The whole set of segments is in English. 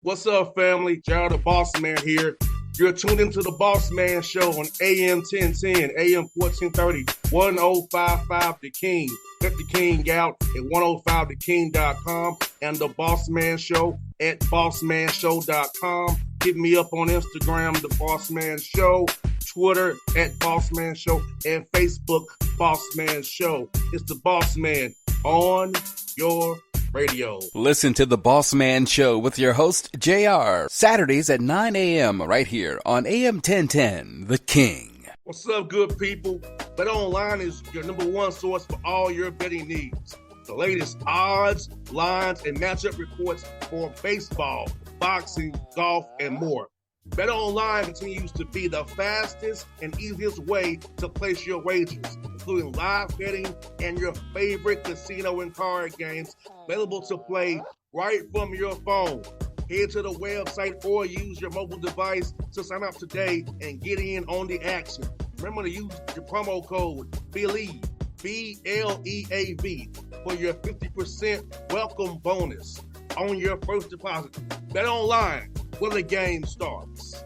What's up, family? Gerald the Bossman here. You're tuned into the Bossman Show on AM 1010, AM 1430, 1055 The King. Let the King out at 105theking.com and the Bossman Show at bossmanshow.com. Hit me up on Instagram, The Bossman Show, Twitter at Bossman Show, and Facebook, Bossman Show. It's the Bossman on your radio. Listen to the Bossman Show with your host, JR, Saturdays at 9 a.m. right here on AM 1010, The King. What's up, good people? BetOnline is your number one source for all your betting needs. The latest odds, lines, and matchup reports for baseball, boxing, golf, and more. BetOnline continues to be the fastest and easiest way to place your wagers, including live betting and your favorite casino and card games available to play right from your phone. Head to the website or use your mobile device to sign up today and get in on the action. Remember to use your promo code BELIEVE, BLEAV, for your 50% welcome bonus on your first deposit. BetOnline, where the game starts.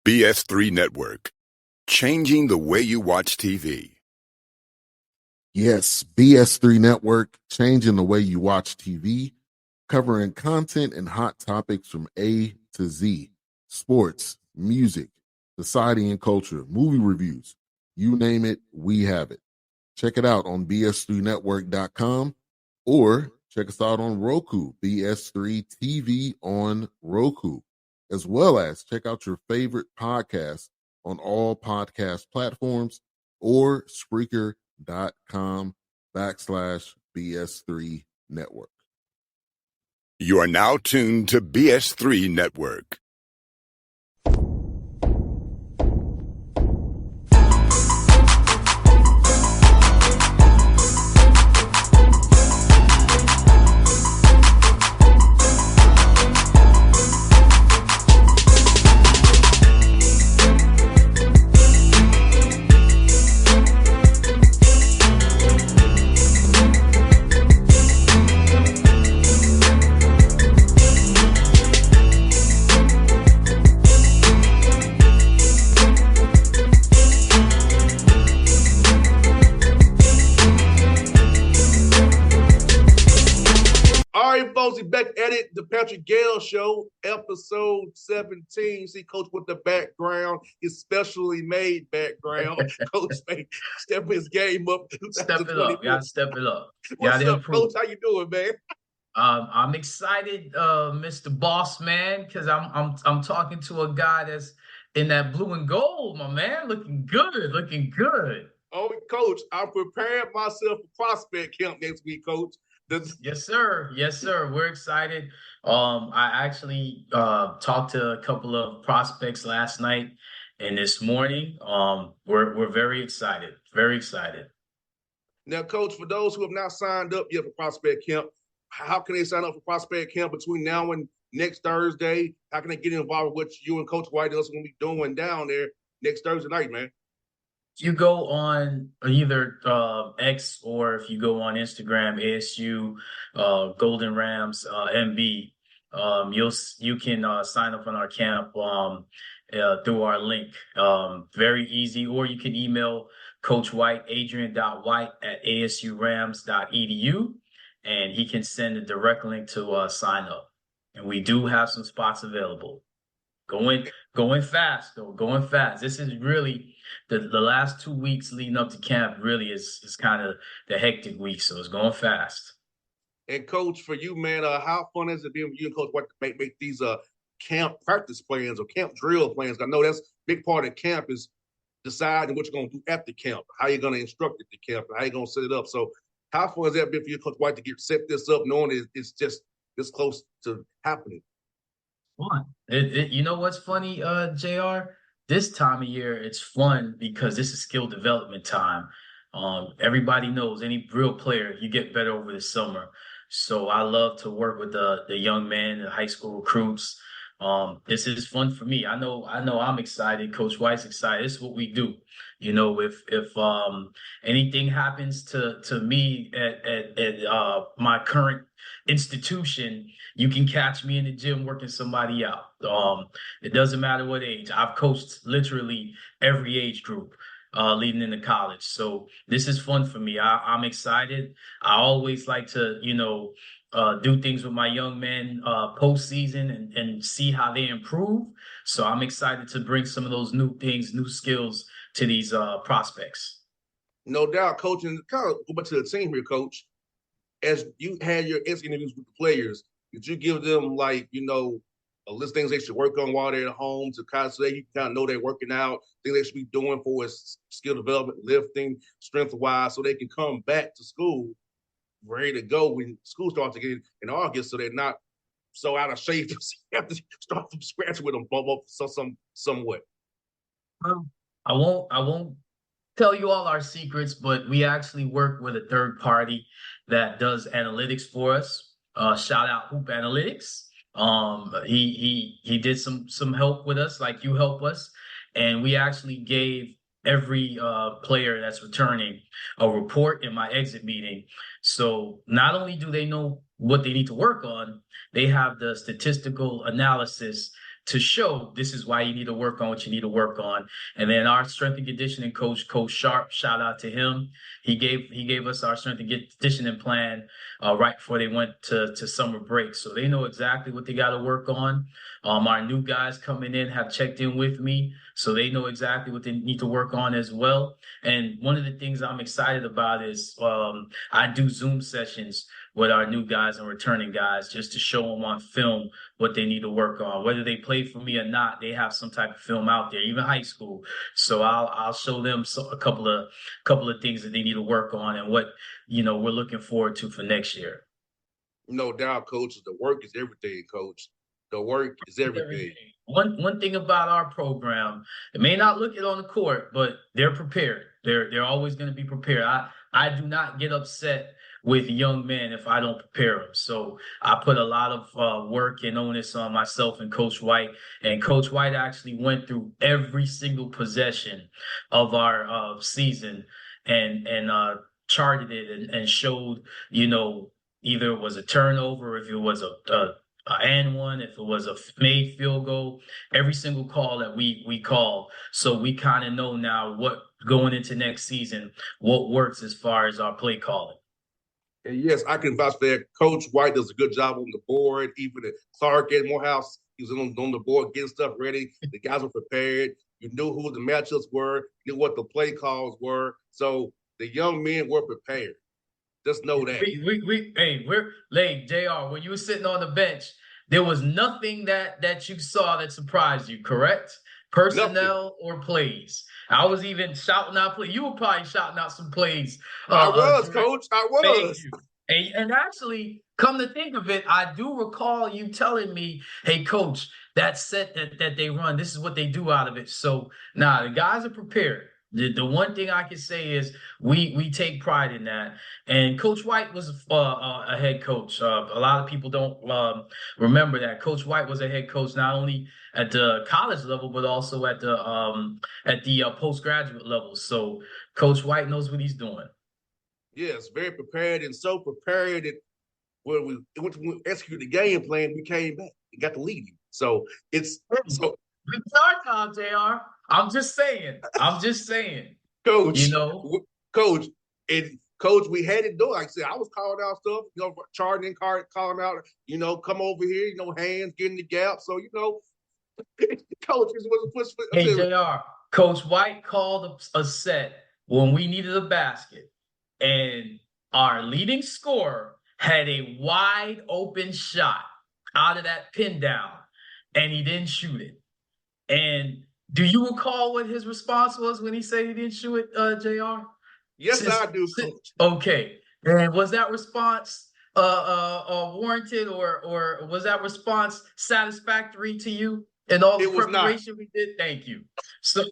BS3 Network, changing the way you watch TV. Yes, BS3 Network, changing the way you watch TV, covering content and hot topics from A to Z, sports, music, society and culture, movie reviews, you name it, we have it. Check it out on bs3network.com or check us out on Roku, BS3 TV on Roku, as well as check out your favorite podcast on all podcast platforms or Spreaker.com/BS3 Network. You are now tuned to BS3 Network. Back at it, the Patrick Gayle Show, episode 17. See, Coach with the background, his specially made background. Coach step his game up. Step it up. Gotta step it up. What's up, Coach? How you doing, man? I'm excited, Mr. Bossman, because I'm talking to a guy that's in that blue and gold, my man. Looking good. Oh, Coach, I'm preparing myself for prospect camp next week, Coach. Yes, sir. We're excited. I actually talked to a couple of prospects last night and this morning. We're very excited. Now, Coach, for those who have not signed up yet for prospect camp, how can they sign up for prospect camp between now and next Thursday? How can they get involved with what you and Coach White is going to be doing down there next Thursday night, man? You go on either X or if you go on Instagram, ASU Golden Rams MB, you can sign up on our camp through our link. Very easy. Or you can email Coach White, adrian.white@asurams.edu, and he can send a direct link to sign up. And we do have some spots available. Going fast, though. Going fast. This is really the last 2 weeks leading up to camp. Really is kind of the hectic week, so it's going fast. And Coach, for you, man, how fun is it being with you and Coach White to make these camp practice plans or camp drill plans? I know that's a big part of camp is deciding what you're going to do at the camp, how you're going to instruct at the camp, how you're going to set it up. So, how fun has that been for you, Coach White, to set this up, knowing it's just this close to happening? Fun. You know what's funny, JR? This time of year, it's fun because this is skill development time. Everybody knows any real player, you get better over the summer. So I love to work with the young men, the high school recruits, This is fun for me. I know I'm excited. Coach White's excited. This is what we do. If anything happens to me at my current institution, you can catch me in the gym working somebody out. It doesn't matter what age. I've coached literally every age group leading into college. So this is fun for me. I'm excited. I always like to, do things with my young men postseason and see how they improve. So I'm excited to bring some of those new things, new skills to these prospects. No doubt, coach. And kind of go back to the team here, coach. As you had your interviews with the players, did you give them a list of things they should work on while they're at home to kind of so you kind of know they're working out, things they should be doing for skill development, lifting, strength wise, so they can come back to school ready to go when school starts again in August, so they're not so out of shape. You have to start from scratch with them, bump up somewhat. I won't tell you all our secrets, but we actually work with a third party that does analytics for us. Shout out Hoop Analytics. He did some help with us, like you help us, and we actually gave every player that's returning a report in my exit meeting. So not only do they know what they need to work on, they have the statistical analysis to show this is why you need to work on what you need to work on. And then our strength and conditioning coach, Coach Sharp, shout out to him. He gave us our strength and conditioning plan right before they went to summer break. So they know exactly what they got to work on. Our new guys coming in have checked in with me, so they know exactly what they need to work on as well. And one of the things I'm excited about is I do Zoom sessions with our new guys and returning guys just to show them on film what they need to work on. Whether they play for me or not, they have some type of film out there, even high school. So I'll show them a couple of things that they need to work on and what we're looking forward to for next year. No doubt, coach. The work is everything, coach. The work is everything. One thing about our program, it may not look it on the court, but they're prepared. They're always going to be prepared. I do not get upset with young men if I don't prepare them. So I put a lot of work and onus on myself and Coach White. And Coach White actually went through every single possession of our season and charted it and showed, either it was a turnover, if it was a and one, if it was a made field goal, every single call that we call. So we kind of know now what going into next season, what works as far as our play calling. And yes, I can vouch for that. Coach White does a good job on the board. Even at Clark and Morehouse, he was on the board getting stuff ready. The guys were prepared. You knew who the matchups were, you knew what the play calls were. So the young men were prepared. Just know that. We're JR, when you were sitting on the bench, there was nothing that you saw that surprised you, correct? Personnel or plays. I was even shouting out plays. You were probably shouting out some plays. I was, Coach. I was. And actually, come to think of it, I do recall you telling me, hey, Coach, that set that they run, this is what they do out of it. So, the guys are prepared. The one thing I can say is we take pride in that. And Coach White was a head coach. A lot of people don't remember that. Coach White was a head coach not only at the college level, but also at the postgraduate level. So Coach White knows what he's doing. Yes, very prepared, and so prepared that when we executed the game plan, we came back and got the lead. So it's so. It's our time, JR. I'm just saying. Coach, Coach, we had it done. Like I said, I was calling out stuff, charting and calling out, come over here, hands, getting the gap. So, Coach was push. Hey, JR, Coach White called a set when we needed a basket, and our leading scorer had a wide open shot out of that pin down, and he didn't shoot it. And do you recall what his response was when he said he didn't shoot it, JR? Yes, I do, Coach. Okay. And was that response warranted or was that response satisfactory to you in all the preparation we did? Thank you. So,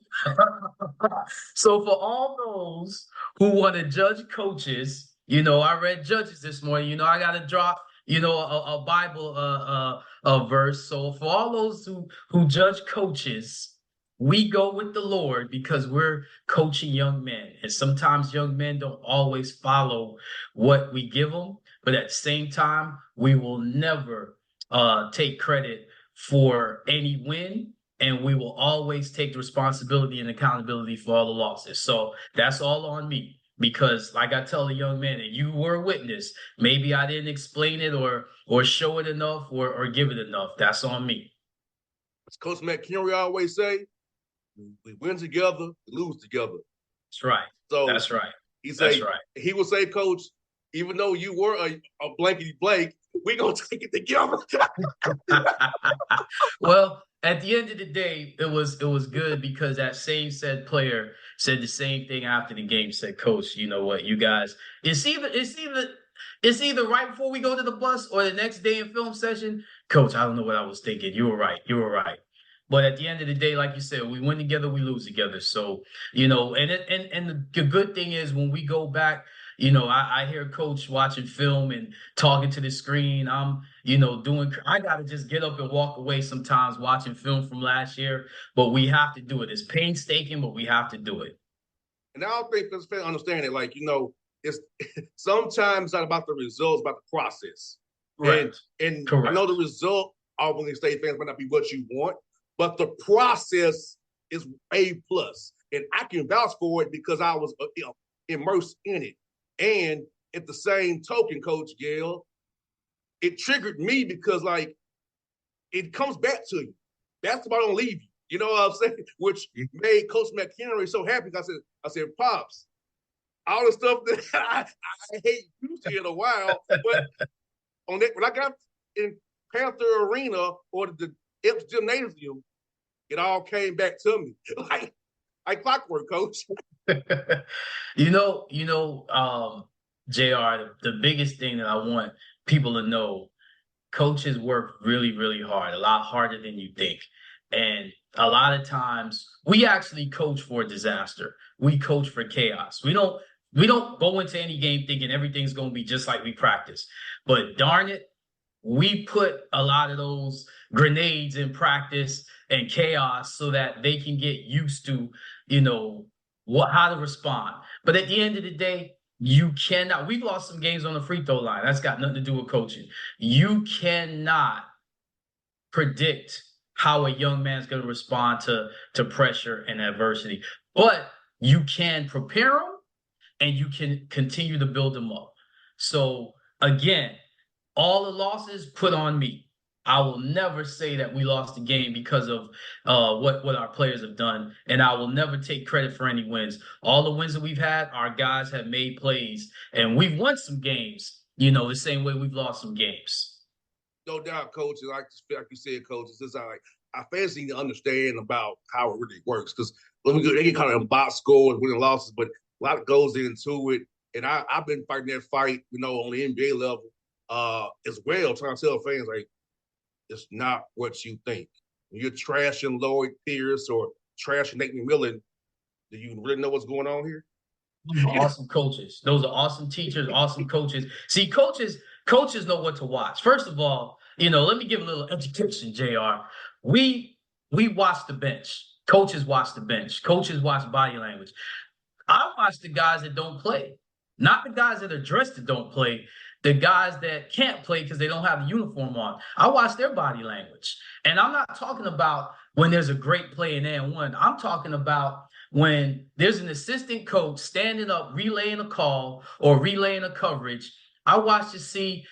so for all those who want to judge coaches, I read Judges this morning. I got to drop a Bible verse. So for all those who judge coaches, we go with the Lord because we're coaching young men. And sometimes young men don't always follow what we give them. But at the same time, we will never take credit for any win. And we will always take the responsibility and accountability for all the losses. So that's all on me. Because like I tell the young men, and you were a witness, maybe I didn't explain it or show it enough or give it enough. That's on me. As Coach McHenry always say, we win together, we lose together. That's right. So that's right. That's right. He will say, Coach, even though you were a blankety blank, we're gonna take it together. Well, at the end of the day, it was good because that same said player said the same thing after the game. Said, Coach, you know what, you guys, it's either right before we go to the bus or the next day in film session. Coach, I don't know what I was thinking. You were right. But at the end of the day, like you said, we win together, we lose together. So, and the good thing is when we go back, I hear Coach watching film and talking to the screen. I'm, I got to just get up and walk away sometimes watching film from last year. But we have to do it. It's painstaking, but we have to do it. And I don't think fans understand it. Like, it's sometimes not about the results, about the process. Right. And Correct. I know the result, Albany State fans might not be what you want, but the process is A+. And I can vouch for it because I was immersed in it. And at the same token, Coach Gayle, it triggered me because, like, it comes back to you. Basketball don't leave you. You know what I'm saying? Which made Coach McHenry so happy. I said, Pops, all the stuff that I hate usually in a while, but on that, when I got in Panther Arena or the Epps Gymnasium, it all came back to me like clockwork, Coach. JR, the biggest thing that I want people to know, coaches work really, really hard, a lot harder than you think. And a lot of times we actually coach for disaster. We coach for chaos. We don't go into any game thinking everything's going to be just like we practice. But darn it, we put a lot of those grenades in practice and chaos so that they can get used to, how to respond. But at the end of the day, you cannot. We've lost some games on the free throw line. That's got nothing to do with coaching. You cannot predict how a young man's going to respond to pressure and adversity. But you can prepare them and you can continue to build them up. So again, all the losses put on me. I will never say that we lost the game because of what our players have done, and I will never take credit for any wins. All the wins that we've had, our guys have made plays, and we've won some games, the same way we've lost some games. No doubt, Coach. Like you said, Coach, it's just our fans need to understand about how it really works because they get kind of in box scores, winning losses, but a lot goes into it. And I've been fighting that fight, on the NBA level as well, trying to tell fans, like, it's not what you think. When you're trashing Lloyd Pierce or trashing Nate McMillan, do you really know what's going on here? Awesome coaches. Those are awesome teachers, awesome coaches. See, coaches know what to watch. First of all, let me give a little education, JR. We watch the bench. Coaches watch the bench. Coaches watch body language. I watch the guys that don't play, not the guys that are dressed that don't play. The guys that can't play because they don't have the uniform on. I watch their body language. And I'm not talking about when there's a great play in N1. I'm talking about when there's an assistant coach standing up, relaying a call or relaying a coverage. I watch to see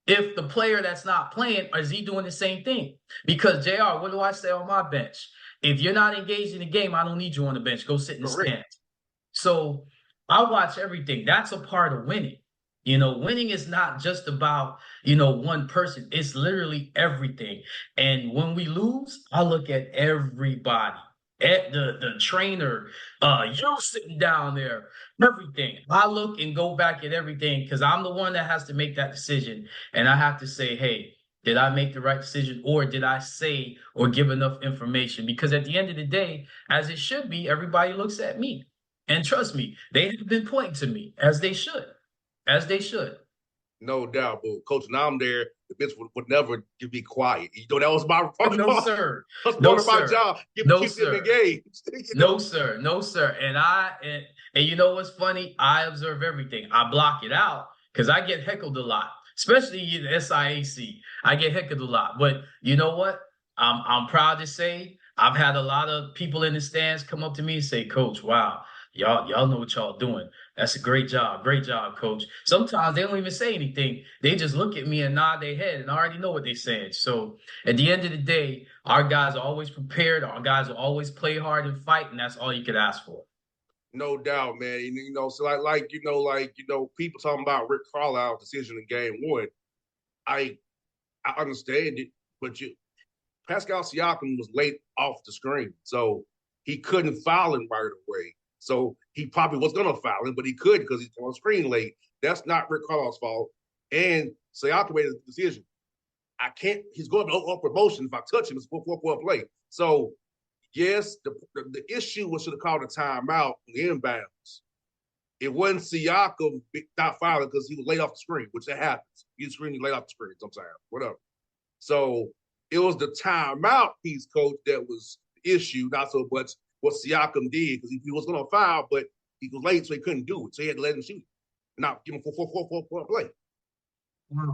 if the player that's not playing, is he doing the same thing? Because, JR, what do I say on my bench? If you're not engaged in the game, I don't need you on the bench. Go sit in the stands. So I watch everything. That's a part of winning. Winning is not just about, one person. It's literally everything. And when we lose, I look at everybody, at the trainer, you sitting down there, everything. I look and go back at everything because I'm the one that has to make that decision. And I have to say, hey, did I make the right decision or did I say or give enough information? Because at the end of the day, as it should be, everybody looks at me. And trust me, they have been pointing to me as they should. As they should. No doubt, but Coach, now I'm there. The bitch would never be quiet. That was my No, sir. That's No, part of my sir. job. No, Keep them sir. engaged. No, sir. No, sir. And you know what's funny? I observe everything. I block it out because I get heckled a lot, especially in the SIAC. I get heckled a lot. But you know what? I'm proud to say I've had a lot of people in the stands come up to me and say, Coach, wow, y'all know what y'all doing. That's a great job. Great job, Coach. Sometimes they don't even say anything. They just look at me and nod their head, and I already know what they're saying. So at the end of the day, our guys are always prepared. Our guys will always play hard and fight, and that's all you could ask for. No doubt, man. So people talking about Rick Carlisle's decision in game one. I understand it, but Pascal Siakam was late off the screen, so he couldn't foul him right away. So he probably was going to foul him, but he couldn't because he's on screen late. That's not Rick Carlisle's fault. And Siakam made a decision. I can't. He's going to upward motion. If I touch him, it's 4-4 play. So yes, the issue was should have called a timeout on the inbounds. It wasn't Siakam not fouling because he was late off the screen, which that happens. You screen, you late off the screen sometimes, whatever. So it was the timeout piece, Coach, that was the issue, not so much what Siakam did, because he was going to foul, but he was late, so he couldn't do it. So he had to let him shoot it. Not give him 4-4 play.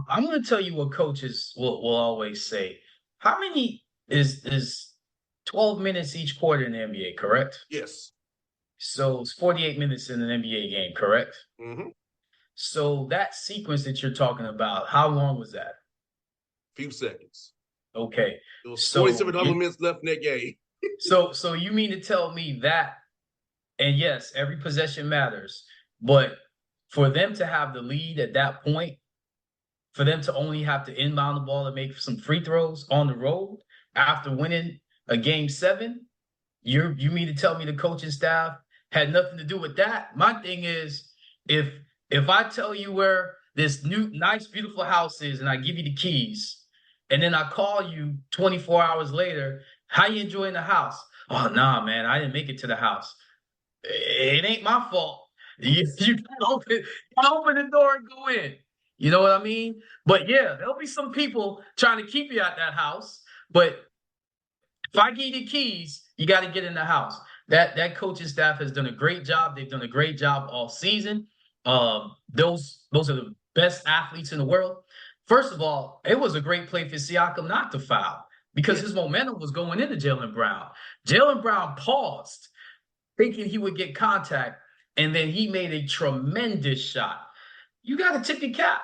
I'm going to tell you what coaches will always say. How many is 12 minutes each quarter in the NBA, correct? Yes. So it's 48 minutes in an NBA game, correct? Mm-hmm. So that sequence that you're talking about, how long was that? Few seconds. Okay. It was 47 other minutes left in that game. So you mean to tell me that, and yes, every possession matters, but for them to have the lead at that point, for them to only have to inbound the ball and make some free throws on the road after winning a game 7, you mean to tell me the coaching staff had nothing to do with that? My thing is, if I tell you where this new nice beautiful house is and I give you the keys, and then I call you 24 hours later, how you enjoying the house? Oh, nah, man, I didn't make it to the house. It ain't my fault. You can open the door and go in. You know what I mean? But yeah, there'll be some people trying to keep you at that house. But if I give you the keys, you got to get in the house. That coaching staff has done a great job. They've done a great job all season. Those are the best athletes in the world. First of all, it was a great play for Siakam not to foul because his momentum was going into Jaylen Brown. Jaylen Brown paused, thinking he would get contact, and then he made a tremendous shot. You got to tip your cap.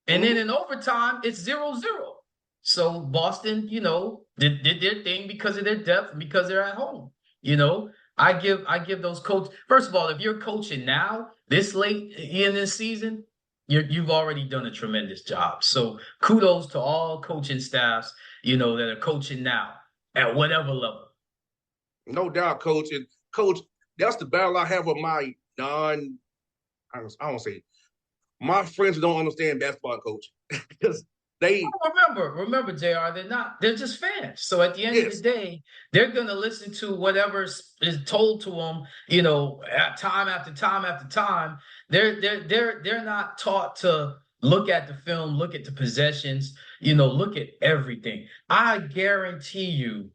And then in overtime, it's 0-0. So Boston, did their thing because of their depth and because they're at home. I give those coaches. First of all, if you're coaching now, this late in this season, you've already done a tremendous job. So kudos to all coaching staffs, that are coaching now at whatever level. No doubt, Coach. And Coach, that's the battle I have with my I don't say my friends who don't understand basketball coaching because they remember, JR, they're just fans. So at the end of the day, they're gonna listen to whatever is told to them, time after time after time. They're not taught to look at the film, look at the possessions, look at everything. I guarantee you,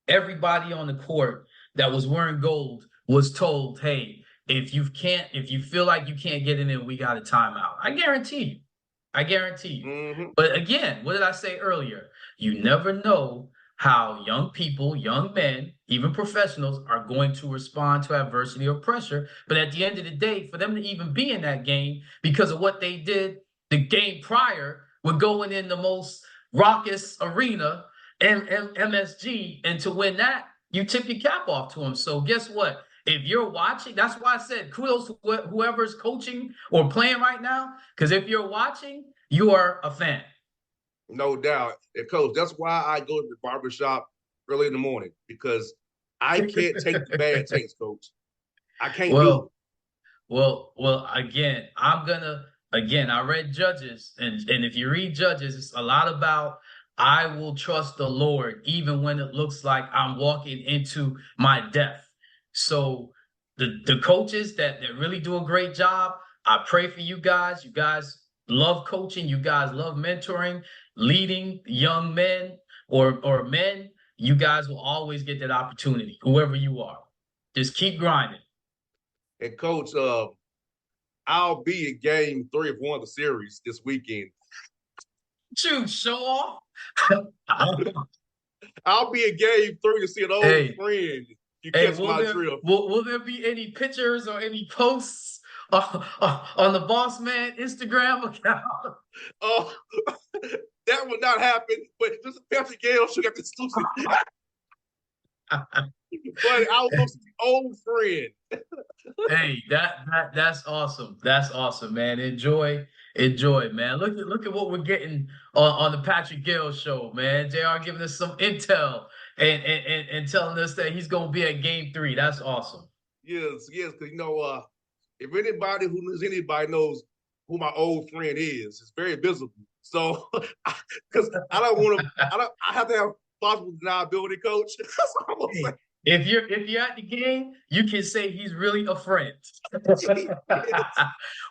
everybody on the court that was wearing gold was told, hey, if you feel like you can't get in, we got a timeout. I guarantee you. Mm-hmm. But again, what did I say earlier? You never know how young people, young men, even professionals are going to respond to adversity or pressure. But at the end of the day, for them to even be in that game because of what they did the game prior with going in the most raucous arena, MSG, and to win that, you tip your cap off to them. So guess what? If you're watching, that's why I said kudos to whoever's coaching or playing right now, because if you're watching, you are a fan. No doubt. And Coach, that's why I go to the barbershop early in the morning, because I can't take the bad takes, Coach. I can't do it. Well, again, I read Judges, and if you read Judges, it's a lot about I will trust the Lord even when it looks like I'm walking into my death. So the coaches that really do a great job, I pray for you guys. You guys love coaching, you guys love mentoring, leading young men or men, you guys will always get that opportunity, whoever you are. Just keep grinding. And Coach, I'll be at Game 3 of one of the series this weekend. Shoot, show off. I'll be at Game 3 to see an old Hey. friend. You Hey, catch my drift. will there be any pictures or any posts on the Bossman Instagram account? Oh, that would not happen. But just Patrick Gayle should have exclusive. But I'll go see an old friend. Hey, that's awesome. That's awesome, man. Enjoy, man. Look at what we're getting on the Patrick Gayle show, man. JR giving us some intel and telling us that he's gonna be at Game 3. That's awesome. Yes, because if anybody who knows anybody knows who my old friend is, it's very visible. So, because I don't want to, I have to have possible deniability, Coach. That's what I'm gonna say. If you're at the game, you can say he's really a friend.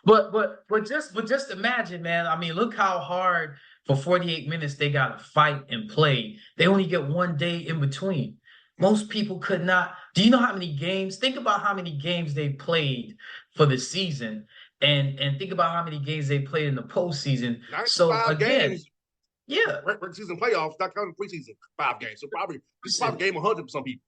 but just imagine, man. I mean, look how hard for 48 minutes they got to fight and play. They only get 1 day in between. Most people could not. Do you know how many games? Think about how many games they played for the season, and think about how many games they played in the postseason. So again, games, yeah, regular season playoffs, not counting preseason, 5 games. So probably game 100 for some people.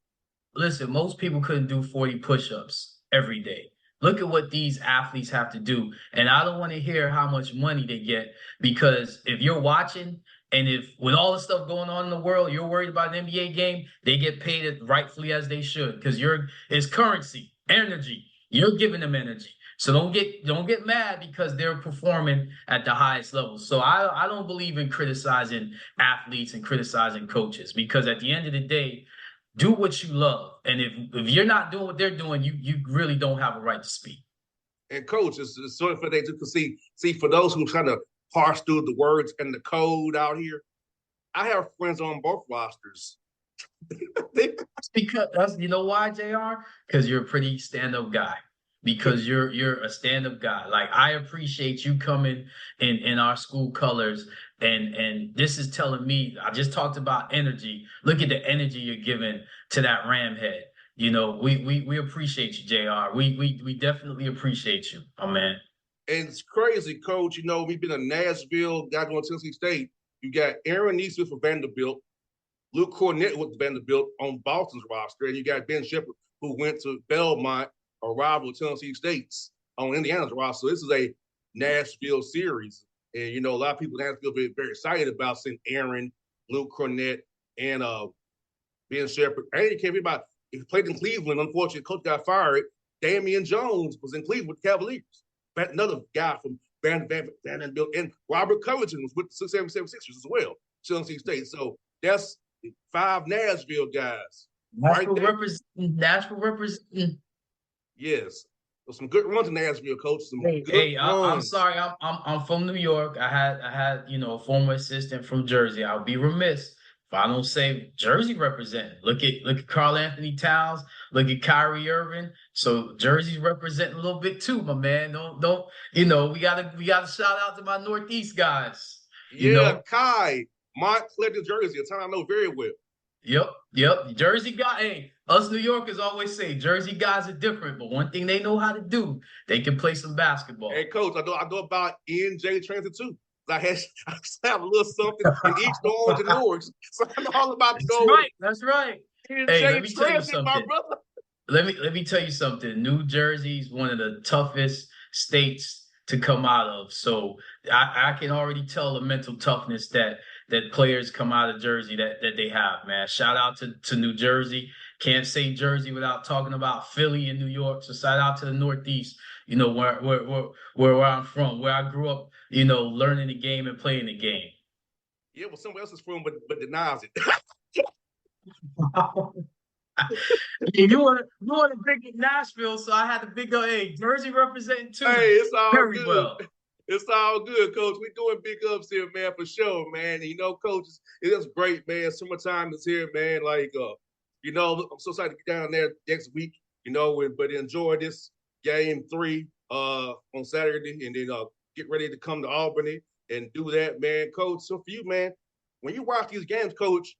Listen, most people couldn't do 40 push-ups every day. Look at what these athletes have to do. And I don't want to hear how much money they get, because if you're watching and if with all the stuff going on in the world, you're worried about an NBA game, they get paid rightfully as they should, because it's currency, energy. You're giving them energy. So don't get mad because they're performing at the highest level. So I don't believe in criticizing athletes and criticizing coaches, because at the end of the day, do what you love. And if you're not doing what they're doing, you really don't have a right to speak. And Coach, it's sort of for they to see for those who trying to parse through the words and the code out here, I have friends on both rosters. Because you know why, JR? Because you're a pretty stand-up guy. Because you're a stand-up guy. Like, I appreciate you coming in our school colors, and this is telling me, I just talked about energy. Look at the energy you're giving to that Ram head. We appreciate you, JR. We definitely appreciate you, my man. And it's crazy, Coach. We've been in Nashville, got going to Tennessee State. You got Aaron Neesmith for Vanderbilt, Luke Cornett with Vanderbilt on Boston's roster, and you got Ben Shepherd, who went to Belmont, a rival of Tennessee State's on Indiana's roster. So this is a Nashville series. And, a lot of people in Nashville are very excited about seeing Aaron, Luke Cornett, and Ben Shepherd. And you can't forget about, if he played in Cleveland, unfortunately, coach got fired. Damian Jones was in Cleveland with the Cavaliers. Another guy from Vanderbilt. And Robert Covington was with the 77 Sixers as well, Tennessee State. So that's 5 Nashville guys. Nashville representing. Yes. There's some good runs in Nashville, Coach. I'm sorry. I'm from New York. I had a former assistant from Jersey. I'll be remiss if I don't say Jersey representing. Look at Karl Anthony Towns. Look at Kyrie Irving. So Jersey's representing a little bit too, my man. Don't we gotta shout out to my Northeast guys. Kai, Montclair, New Jersey, a town I know very well. Yep. Jersey guy. Hey, us New Yorkers always say Jersey guys are different, but one thing they know how to do, they can play some basketball. Hey, Coach, I know about NJ Transit too. I have a little something in East Orange and Orange, so I know all about those. That's right. NJ Hey, let me tell you Transit, something. my brother. Let me tell you something. New Jersey's one of the toughest states to come out of. So I can already tell the mental toughness that players come out of Jersey that they have, man. Shout out to New Jersey. Can't say Jersey without talking about Philly and New York. So shout out to the Northeast, where I'm from, where I grew up, learning the game and playing the game. Yeah, well, somewhere else is from, but denies it. You want to big in Nashville, so I had to big up. Hey, Jersey representing too. Hey, it's all very good. Well. It's all good, Coach. We're doing big ups here, man, for sure, man. And, Coach, it's great, man. Summertime is here, man. Like, I'm so excited to get down there next week, but enjoy this Game 3 on Saturday, and then get ready to come to Albany and do that, man. Coach, so for you, man, when you watch these games, Coach,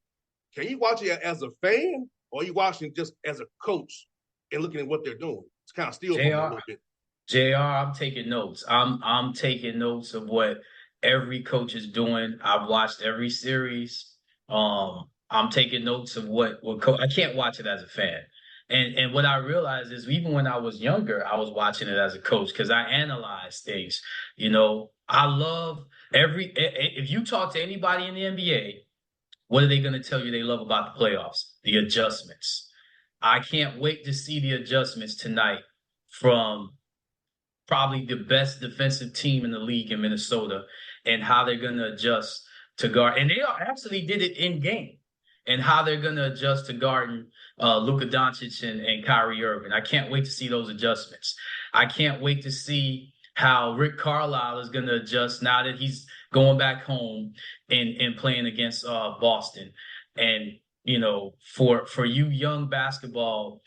can you watch it as a fan or are you watching just as a coach and looking at what they're doing? It's kind of still from a little bit. JR, I'm taking notes. I'm taking notes of what every coach is doing. I've watched every series. I'm taking notes of what I can't watch it as a fan. And what I realized is even when I was younger, I was watching it as a coach because I analyze things. I love if you talk to anybody in the NBA, what are they going to tell you they love about the playoffs? The adjustments. I can't wait to see the adjustments tonight from probably the best defensive team in the league in Minnesota and how they're going to adjust to guard. And they actually did it in game and how they're going to adjust to guarding Luka Doncic and Kyrie Irving. I can't wait to see those adjustments. I can't wait to see how Rick Carlisle is going to adjust now that he's going back home and playing against Boston. And, for you young basketball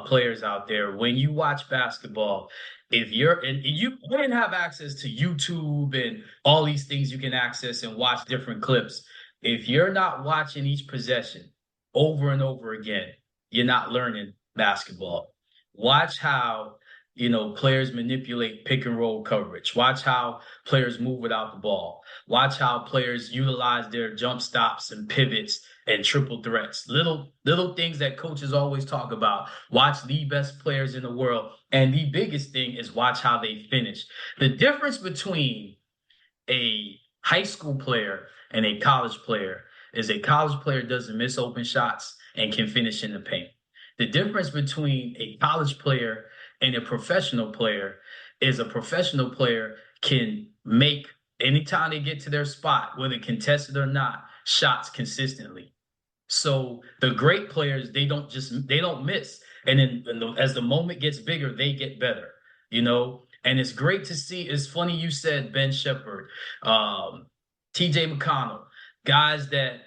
players out there, when you watch basketball, if you didn't have access to YouTube and all these things you can access and watch different clips, if you're not watching each possession over and over again, you're not learning basketball. Watch how players manipulate pick and roll coverage. Watch how players move without the ball. Watch how players utilize their jump stops and pivots and triple threats. Little things that coaches always talk about. Watch the best players in the world. And the biggest thing is watch how they finish. The difference between a high school player and a college player is a college player doesn't miss open shots and can finish in the paint. The difference between a college player and a professional player is a professional player can make, anytime they get to their spot, whether contested or not, shots consistently. So the great players, they don't miss. And then as the moment gets bigger, they get better, And it's great to see. It's funny you said Ben Shepherd, TJ McConnell, guys that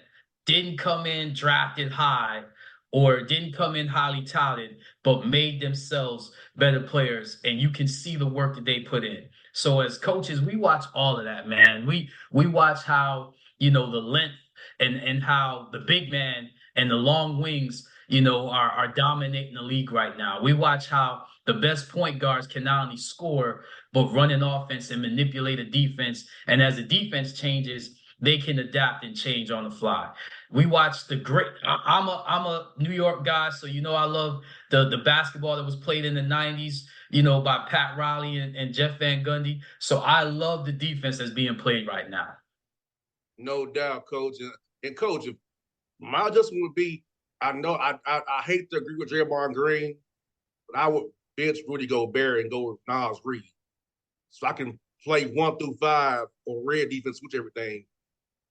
didn't come in drafted high or didn't come in highly touted, but made themselves better players. And you can see the work that they put in. So as coaches, we watch all of that, man. We watch how, the length and how the big man and the long wings, are dominating the league right now. We watch how the best point guards can not only score, but run an offense and manipulate a defense. And as the defense changes, they can adapt and change on the fly. We watch the great. I'm a New York guy, so I love the basketball that was played in the 90s, by Pat Riley and Jeff Van Gundy. So I love the defense that's being played right now. No doubt, Coach. And Coach, my adjustment would be, I know I hate to agree with Draymond Green, but I would bench Rudy Gobert and go with Nas Reed, so I can play 1 through 5 on red defense, switch everything,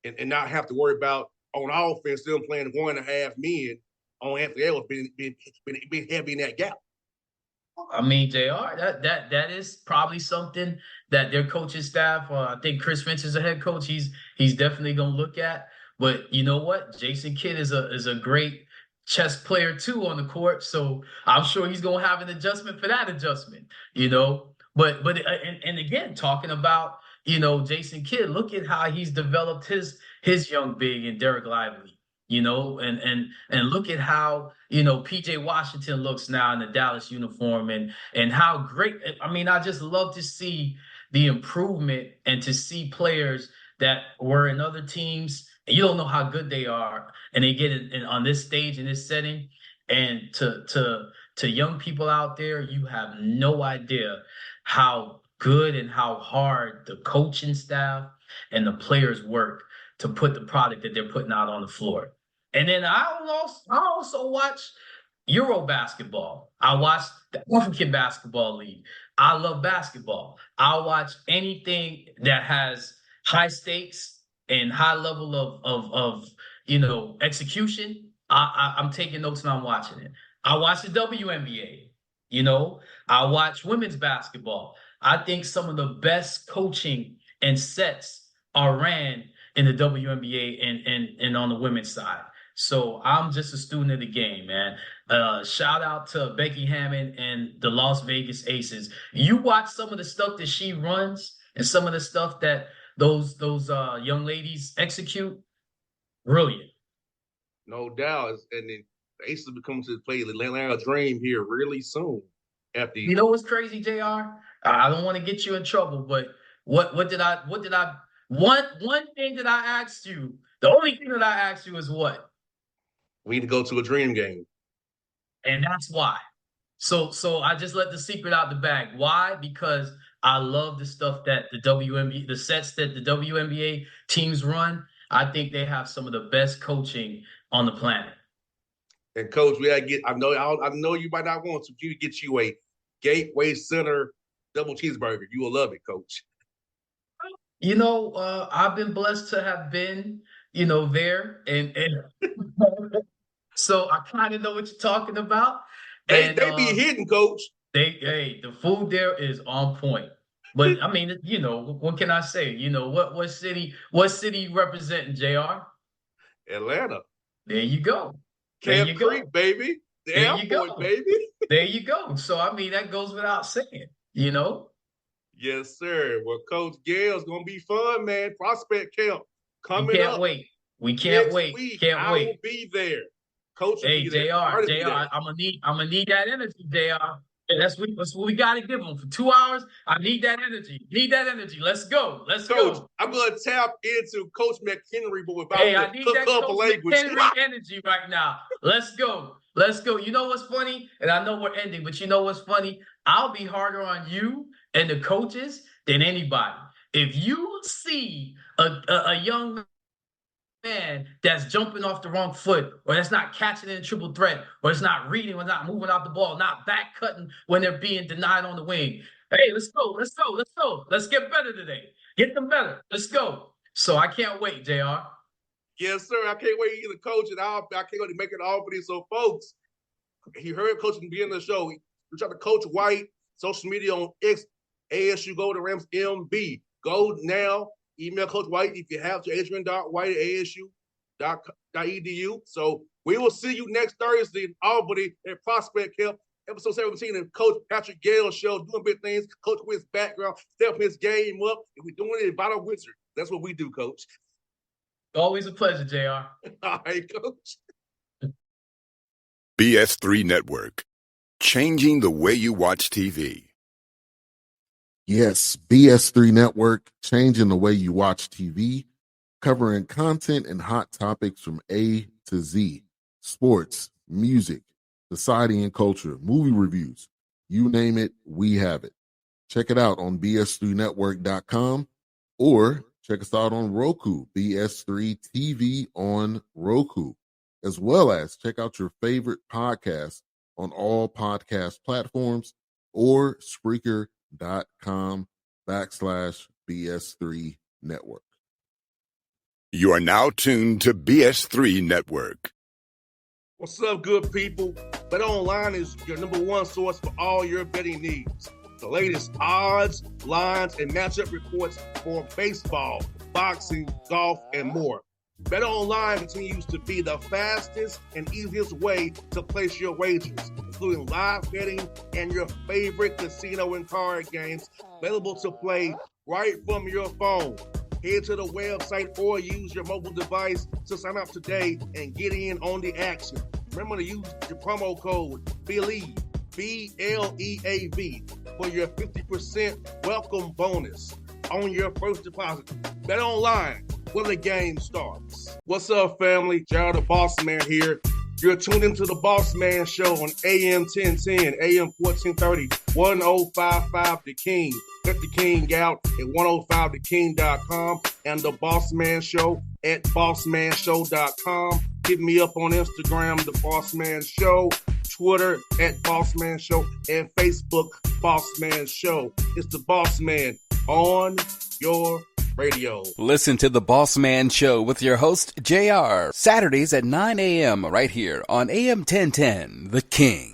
and not have to worry about on offense them playing 1.5 men on Anthony Edwards being heavy in that gap. I mean, JR, that is probably something that their coaching staff, I think Chris Finch is a head coach, he's definitely going to look at. But you know what? Jason Kidd is a great chess player too on the court, so I'm sure he's going to have an adjustment for that adjustment, But and again, talking about Jason Kidd, look at how he's developed his young big and Derek Lively, and look at how PJ Washington looks now in the Dallas uniform and how great. I mean, I just love to see the improvement and to see players that were in other teams and you don't know how good they are, and they get it on this stage in this setting. And to young people out there, you have no idea how good and how hard the coaching staff and the players work to put the product that they're putting out on the floor. And then I also watch Euro basketball. I watch the African Basketball League. I love basketball. I'll watch anything that has high stakes and high level of execution. I'm taking notes and I'm watching it. I watch the WNBA. I watch women's basketball. I think some of the best coaching and sets are ran in the WNBA and on the women's side. So I'm just a student of the game, man. Shout out to Becky Hammond and the Las Vegas Aces. You watch some of the stuff that she runs And some of the stuff that those young ladies execute, brilliant. No doubt. And then the Aces will be coming to play the Atlanta Dream here really soon. After You know what's crazy, JR? I don't want to get you in trouble, but one thing that I asked you, the only thing that I asked you is what? we need to go to a Dream game. And that's why. So I just let the secret out the bag. Why? Because I love the stuff that the sets that the WNBA teams run. I think they have some of the best coaching on the planet. And Coach, we gotta get. I know you might not want to. You get you a Gateway Center double cheeseburger. You will love it, Coach. You know, I've been blessed to have been, there, and so I kind of know what you're talking about. They be hitting, Coach. The food there is on point. But I mean, what can I say? What city you representing, JR? Atlanta. There you go. Camp Creek, baby. The airport, baby. There you go. So I mean, that goes without saying, Yes, sir. Well, Coach Gayle's gonna be fun, man. Prospect camp coming up. We can't wait. We can't wait. Week. Can't wait. I will be there. Coach, hey, JR, I'm gonna need that energy, JR. That's what we got to give them for 2 hours. I need that energy. Let's go. Coach, I'm gonna tap into Coach McHenry, but without I need that Coach McHenry energy right now. Let's go. You know what's funny? And I know we're ending, but you know what's funny? I'll be harder on you and the coaches than anybody. If you see a young man that's jumping off the wrong foot, or that's not catching in a triple threat, or it's not reading, or not moving out the ball, not back cutting when they're being denied on the wing. Hey, let's go. Let's get better today. Get them better. Let's go. So I can't wait, JR. Yes, sir. I can't wait either, Coach. And I can't wait to make it all for these. So, folks, he heard Coach at the beginning of the show. Reach out to Coach White, social media on X, ASU Golden Rams MB. Go now. Email Coach White if you have to adrian.white@asu.edu. So we will see you next Thursday in Albany at Prospect Camp, episode 17 of Coach Patrick Gayle show, doing big things. Coach with his background, stepping his game up, and we're doing it about a wizard. That's what we do, Coach. Always a pleasure, JR. All right, Coach. BS3 Network, changing the way you watch TV. Yes, BS3 Network, changing the way you watch TV, covering content and hot topics from A to Z, sports, music, society and culture, movie reviews, you name it, we have it. Check it out on bs3network.com or check us out on Roku, BS3 TV on Roku, as well as check out your favorite podcast on all podcast platforms or Spreaker.com/BS3 Network. You are now tuned to BS3 Network. What's up, good people? Bet Online is your number one source for all your betting needs. The latest odds, lines, and matchup reports for baseball, boxing, golf, and more. Bet Online continues to be the fastest and easiest way to place your wagers, including live betting and your favorite casino and card games available to play right from your phone. Head to the website or use your mobile device to sign up today and get in on the action. Remember to use your promo code BELIEVE, BLEAV, for your 50% welcome bonus on your first deposit. Bet Online, where the game starts. What's up, family? Jared the Bossman here. You're tuned into the Bossman Show on AM 1010, AM 1430, 1055 The King. Let the King out at 105theking.com and the Bossman Show at bossmanshow.com. Hit me up on Instagram, The Bossman Show, Twitter at Bossman Show, and Facebook, Bossman Show. It's the Bossman on your radio. Listen to The Bossman Show with your host, JR, Saturdays at 9 a.m. right here on AM 1010, The King.